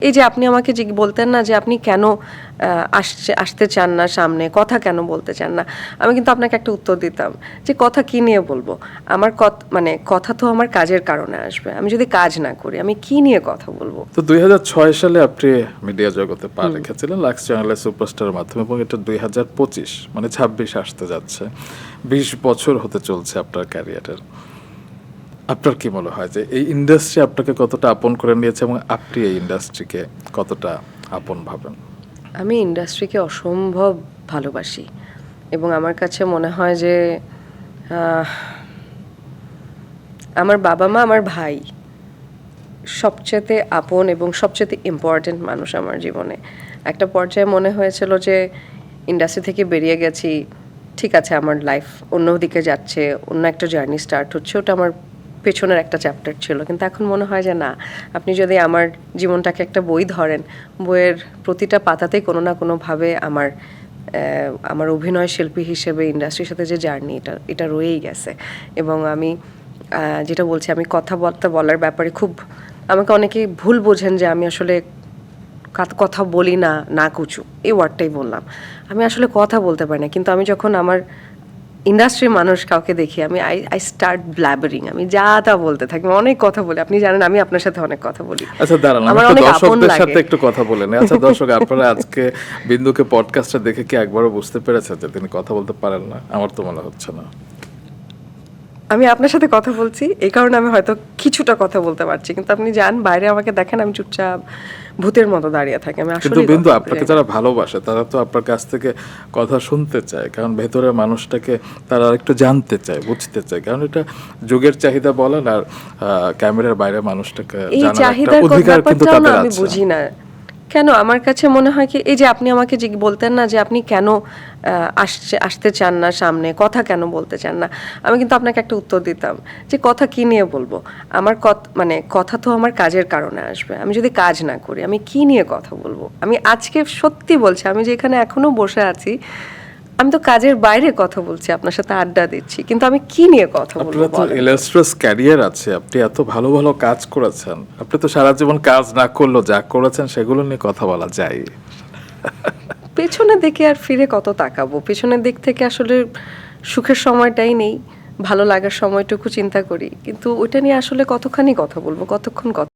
এই যে আপনি আমাকে যে বলতেন না যে আপনি কেন আসতে চান না সামনে, কথা কেন বলতে চান না, আমি কিন্তু আপনাকে একটা উত্তর দিতাম যে কথা কি নিয়ে বলবো। আমার মানে কথা তো আমার কাজের কারণে আসবে, আমি যদি কাজ না করি আমি কি নিয়ে কথা বলবো। তো 2006 সালে আপনি মিডিয়া জগতে পা রেখেছিলেন লাক্স চ্যানেলের সুপারস্টারের মাধ্যমে, এবং এটা 2025 মানে 26 আসতে যাচ্ছে, 20 বছর হতে চলছে আপনার ক্যারিয়ারের। আপনার কি মনে হয় যে এই ইন্ডাস্ট্রি আপনাকে কতটা আপন করে নিয়েছে এবং আপনি এই ইন্ডাস্ট্রিকে কতটা আপন ভাবেন? আমি ইন্ডাস্ট্রিকে অসম্ভব ভালোবাসি এবং আমার কাছে মনে হয় যে আমার বাবা মা, আমার ভাই সবচেয়ে আপন এবং সবচেয়ে ইম্পর্ট্যান্ট মানুষ আমার জীবনে। একটা পর্যায়ে মনে হয়েছিল যে ইন্ডাস্ট্রি থেকে বেরিয়ে গেছি, ঠিক আছে, আমার লাইফ অন্যদিকে যাচ্ছে, অন্য একটা জার্নি স্টার্ট হচ্ছে, ওটা আমার পেছনের একটা চ্যাপ্টার ছিল। কিন্তু এখন মনে হয় যে না, আপনি যদি আমার জীবনটাকে একটা বই ধরেন, বইয়ের প্রতিটা পাতাতেই কোনো না কোনোভাবে আমার অভিনয় শিল্পী হিসেবে ইন্ডাস্ট্রির সাথে যে জার্নি, এটা রয়েই গেছে। এবং আমি যেটা বলছি, আমি কথাবার্তা বলার ব্যাপারে খুব, আমাকে অনেকেই ভুল বোঝেন যে আমি আসলে কথা বলি না, না কুচু, এই ওয়ার্ডটাই বললাম। আমি আসলে কথা বলতে পারি না, কিন্তু আমি যখন আমার ইন্ডাস্ট্রির মানুষ কাউকে দেখি, আমি আই স্টার্ট ব্ল্যাবারিং, আমি যা তা বলতে থাকি, অনেক কথা বলি। আপনি জানেন আমি আপনার সাথে অনেক কথা বলি। আচ্ছা দাঁড়ান, আমার আমি অনেক আপন দর্শকদের লাগে। সাথে একটু কথা বলে নিই। আচ্ছা দর্শক, আপনারা আজকে বিন্দুকে পডকাস্টটা দেখে কি একবারও বুঝতে পেরেছেন যে তিনি কথা বলতে পারেন না? আমার তো মনে হচ্ছে না। আমি আপনার সাথে কথা বলছি, এই কারণে আমি হয়তো কিছুটা কথা বলতে পারছি, কিন্তু আপনি যান বাইরে আমাকে দেখেন, আমি চুপচাপ ভূতের মতো দাঁড়িয়ে থাকি। আমি কিন্তু আসলে বিন্দু, আপনাকে যারা ভালোবাসে তারা তো আপনার কাছ থেকে কথা শুনতে চায়, কারণ ভেতরের মানুষটাকে তারা একটু জানতে চায়, বুঝতে চায়, কারণ এটা যুগের চাহিদা বলেন, আর ক্যামেরার বাইরে মানুষটাকে এই জানার একটা চাহিদার অধিকার কিন্তু ব্যাপারটাও না তাদের আমি আছে। বুঝি না কেন। আমার কাছে মনে হয় কি, এই যে আপনি আমাকে যে বলতেন না যে আপনি কেন আসতে চান না সামনে, কথা কেন বলতে চান না, আমি কিন্তু আপনাকে একটা উত্তর দিতাম যে কথা কি নিয়ে বলবো। আমার মানে কথা তো আমার কাজের কারণে আসবে, আমি যদি কাজ না করি আমি কি নিয়ে কথা বলবো। আমি আজকে সত্যি বলছি, আমি যে এখানে এখনো বসে আছি, আমি তো কাজের বাইরে কথা বলছি, আপনার সাথে আড্ডা দিচ্ছি, কিন্তু আমি কি নিয়ে কথা বলবো আপনার তো বলেন। ইলাস্ট্রাস ক্যারিয়ার আছে, আপনি এত ভালো ভালো কাজ করেছেন, আপনি তো সারা জীবন কাজ না করলেও যা করেছেন সেগুলো নিয়ে কথা বলা যায়। পেছনের দিকে আর ফিরে কত তাকাবো, পেছনের দিক থেকে আসলে সুখের সময়টাই নেই, ভালো লাগার সময়টুকু চিন্তা করি, কিন্তু ওইটা নিয়ে আসলে কতখানি কথা বলবো, কতক্ষণ কথা